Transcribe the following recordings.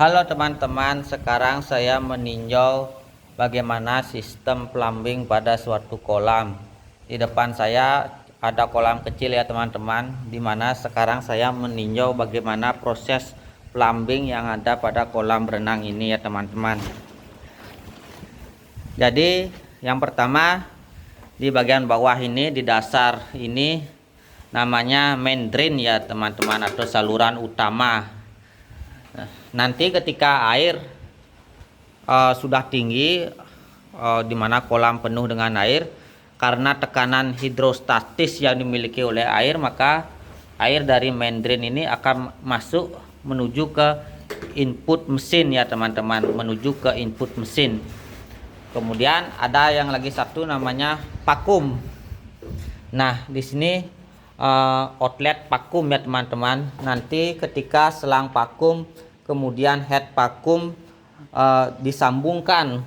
Halo teman-teman, sekarang saya meninjau bagaimana sistem plumbing pada suatu kolam. Di depan saya ada kolam kecil ya teman-teman, dimana sekarang saya meninjau bagaimana proses plumbing yang ada pada kolam renang ini ya teman-teman. Jadi yang pertama, di bagian bawah ini, di dasar ini namanya main drain ya teman-teman, atau saluran utama. Nanti ketika air sudah tinggi, di mana kolam penuh dengan air, karena tekanan hidrostatis yang dimiliki oleh air, maka air dari main drain ini akan masuk menuju ke input mesin ya teman-teman, menuju ke input mesin. Kemudian ada yang lagi satu namanya vakum. Nah, di sini outlet vakum ya teman-teman. Nanti ketika selang vakum kemudian head vakum disambungkan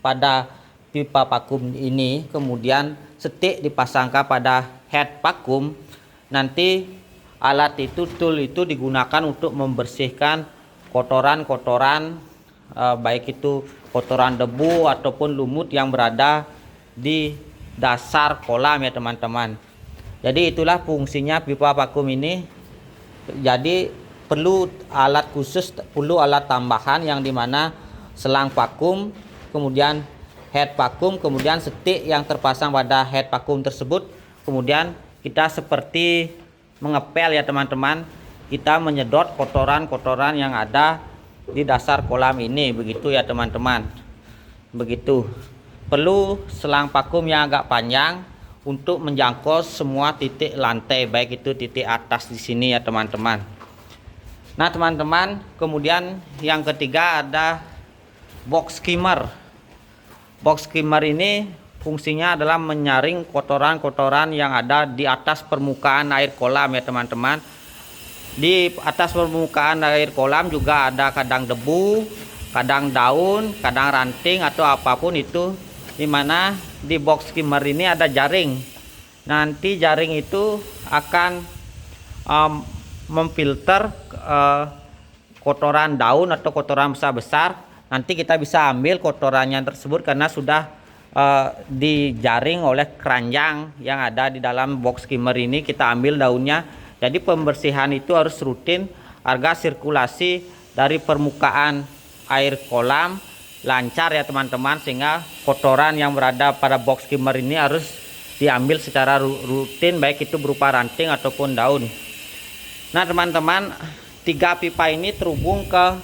pada pipa vakum ini, kemudian setik dipasangkan pada head vakum, nanti alat itu, tool itu digunakan untuk membersihkan kotoran-kotoran, baik itu kotoran debu ataupun lumut yang berada di dasar kolam ya teman-teman. Jadi itulah fungsinya pipa vakum ini. Jadi perlu alat khusus, perlu alat tambahan yang dimana selang vakum, kemudian head vakum, kemudian setik yang terpasang pada head vakum tersebut. Kemudian kita seperti mengepel ya teman-teman, kita menyedot kotoran-kotoran yang ada di dasar kolam ini, begitu ya teman-teman. Begitu. Perlu selang vakum yang agak panjang untuk menjangkau semua titik lantai, baik itu titik atas di sini ya teman-teman. Nah teman-teman, kemudian yang ketiga ada box skimmer. Box skimmer ini fungsinya adalah menyaring kotoran-kotoran yang ada di atas permukaan air kolam ya teman-teman. Di atas permukaan air kolam juga ada kadang debu, kadang daun, kadang ranting atau apapun itu, dimana di box skimmer ini ada jaring. Nanti jaring itu akan memfilter kotoran daun atau kotoran besar-besar. Nanti kita bisa ambil kotorannya tersebut karena sudah dijaring oleh keranjang yang ada di dalam box skimmer ini. Kita ambil daunnya. Jadi pembersihan itu harus rutin agar sirkulasi dari permukaan air kolam lancar ya teman-teman, sehingga kotoran yang berada pada box skimmer ini harus diambil secara rutin, baik itu berupa ranting ataupun daun. Nah teman-teman, 3 pipa ini terhubung ke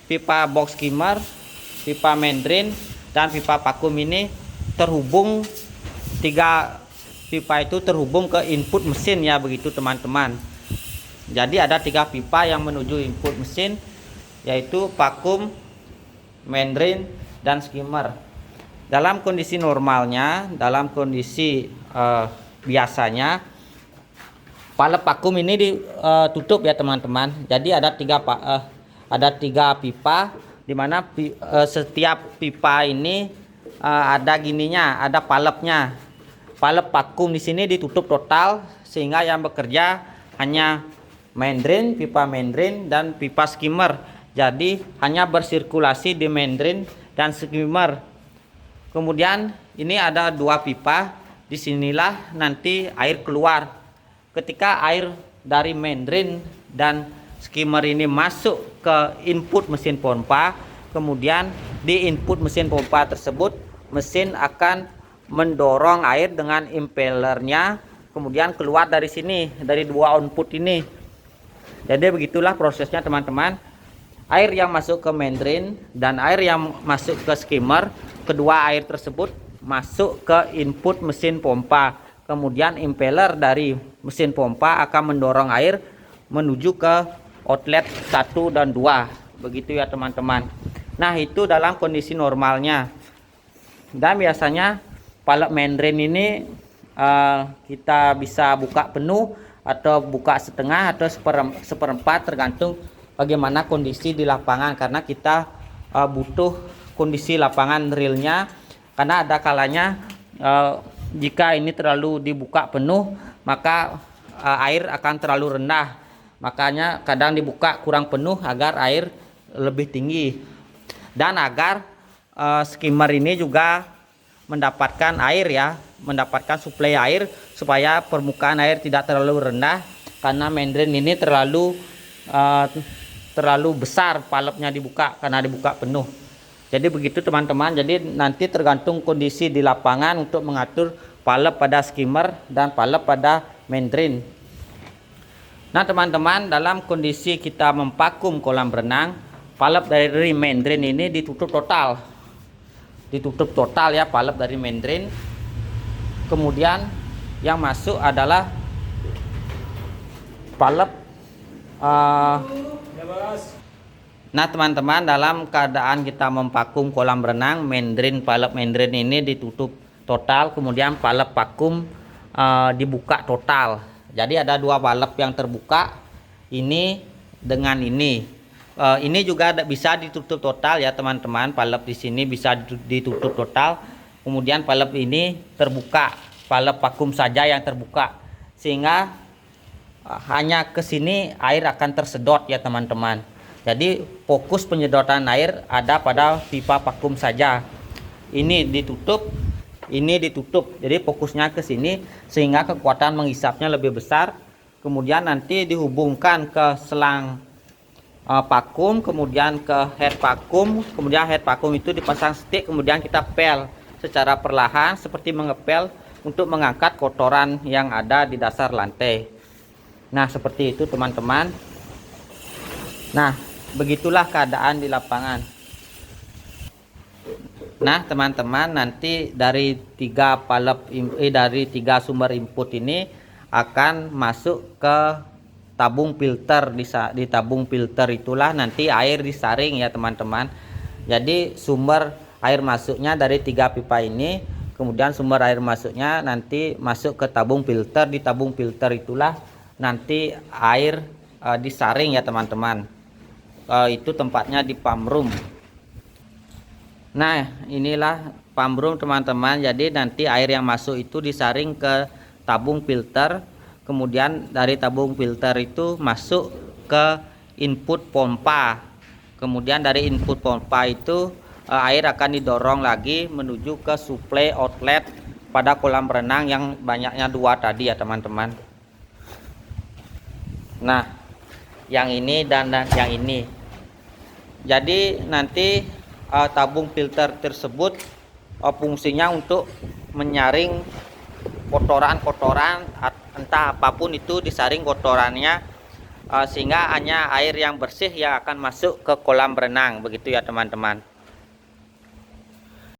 pipa box skimmer, pipa main drain, dan pipa vakum ini terhubung, 3 pipa itu terhubung ke input mesin ya, begitu teman-teman. Jadi ada 3 pipa yang menuju input mesin, yaitu vakum, main drain, dan skimmer. Dalam kondisi normalnya, dalam kondisi biasanya, valve vakum ini ditutup ya teman-teman. Jadi ada 3 pipa, dimana setiap pipa ini ada gininya, ada valve-nya. Valve vakum di sini ditutup total, sehingga yang bekerja hanya main drain, pipa main drain, dan pipa skimmer. Jadi hanya bersirkulasi di main drain dan skimmer. Kemudian ini ada 2 pipa, disinilah nanti air keluar. Ketika air dari main drain dan skimmer ini masuk ke input mesin pompa, kemudian di input mesin pompa tersebut mesin akan mendorong air dengan impellernya, kemudian keluar dari sini, dari 2 output ini. Jadi begitulah prosesnya teman-teman. Air yang masuk ke main drain dan air yang masuk ke skimmer, kedua air tersebut masuk ke input mesin pompa. Kemudian impeller dari mesin pompa akan mendorong air menuju ke outlet 1 dan 2. Begitu ya teman-teman. Nah itu dalam kondisi normalnya. Dan biasanya valve main drain ini kita bisa buka penuh atau buka setengah atau seperempat, tergantung bagaimana kondisi di lapangan, karena kita butuh kondisi lapangan realnya. Karena ada kalanya jika ini terlalu dibuka penuh, maka air akan terlalu rendah. Makanya kadang dibuka kurang penuh agar air lebih tinggi, dan agar skimmer ini juga mendapatkan air ya, mendapatkan suplai air supaya permukaan air tidak terlalu rendah, karena membrane ini terlalu besar palepnya dibuka karena dibuka penuh. Jadi begitu teman-teman. Jadi nanti tergantung kondisi di lapangan untuk mengatur palep pada skimmer dan palep pada membrane. Nah teman-teman, dalam kondisi kita memvakum kolam renang, palep dari membrane ini ditutup total. Ditutup total ya palep dari membrane. Kemudian yang masuk adalah palep. Nah teman-teman, dalam keadaan kita memvakum kolam renang, palep membrane ini ditutup total, kemudian palep vakum dibuka total. Jadi ada dua palep yang terbuka, ini dengan ini. Ini juga bisa ditutup total ya teman-teman. Palep di sini bisa ditutup total. Kemudian palep ini terbuka, palep vakum saja yang terbuka, sehingga hanya ke sini air akan tersedot ya teman-teman. Jadi fokus penyedotan air ada pada pipa vakum saja. Ini ditutup, ini ditutup. Jadi fokusnya ke sini sehingga kekuatan menghisapnya lebih besar. Kemudian nanti dihubungkan ke selang vakum, kemudian ke head vakum. Kemudian head vakum itu dipasang stick, kemudian kita pel secara perlahan seperti mengepel untuk mengangkat kotoran yang ada di dasar lantai. Nah seperti itu teman-teman. Nah begitulah keadaan di lapangan. Nah teman-teman, nanti dari tiga sumber input ini akan masuk ke tabung filter. Di tabung filter itulah nanti air disaring ya teman-teman. Jadi sumber air masuknya dari tiga pipa ini, kemudian sumber air masuknya nanti masuk ke tabung filter. Di tabung filter itulah nanti air disaring ya teman-teman. Itu tempatnya di pump room. Nah inilah pump room teman-teman. Jadi nanti air yang masuk itu disaring ke tabung filter, kemudian dari tabung filter itu masuk ke input pompa. Kemudian dari input pompa itu air akan didorong lagi menuju ke suplai outlet pada kolam renang yang banyaknya dua tadi ya teman-teman. Nah yang ini dan yang ini. Jadi nanti tabung filter tersebut fungsinya untuk menyaring kotoran-kotoran, entah apapun itu disaring kotorannya, sehingga hanya air yang bersih yang akan masuk ke kolam renang, begitu ya teman-teman.